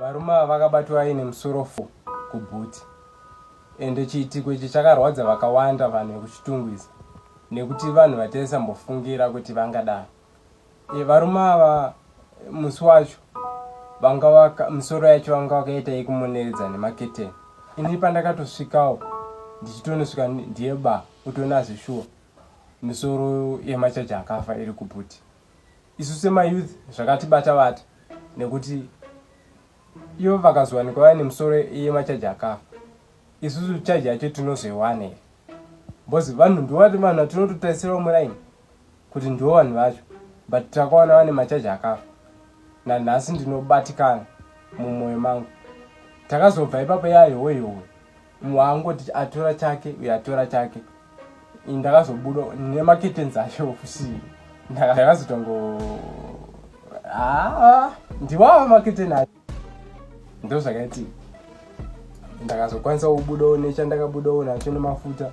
Varume vakabatwa vaine misoro 4 kuboot. Ende chiitiko ichi chakarwadza vakawanda vanhu vekuchitungwiza nekuti vanhu vataisambofungira kuti vangadai. Varume ava musi wacho misoro yacho vanga vakaita yekumuneredza nemaketeni. Ini pandakatosvikawo ndichitonosvika ndiyeba utona zvishuwa misoro yemachaji akafa iri kuboot. Isu semayouth zvakatibata bata nekuti ivo vakazowanikwa vaine misoro yemachaji akafa, isusu chaji yacho tinozoiwana here? Because vanhu ndovati vanhu vatinototarisirawo muraini kuti ndivo vanhu vacho, but takawana vane machaji akafa. Nanhasi ndinobatikana mumwoyo mangu. Takazobva ipapo yayowe mumwe angoti atora chake uye atora chake. Ndakazobuda nemaketens acho kusi ndakazotongo ndiwawo maketeni acho. Ndo zvakaiti ndakazokwanisa kubudawo nechandakabudawo nacho nemafuta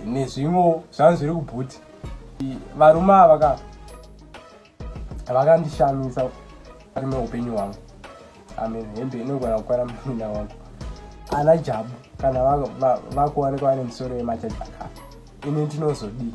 nezvimwewo zvangu zviri kuboot. Varume ava vakandishamisa ari muupenyu hwangu. Hembe inogona kukwana munina wangu ana jabu kana vakuwanikwa vane misoro yemachaji akafa. Ini ndinozodii?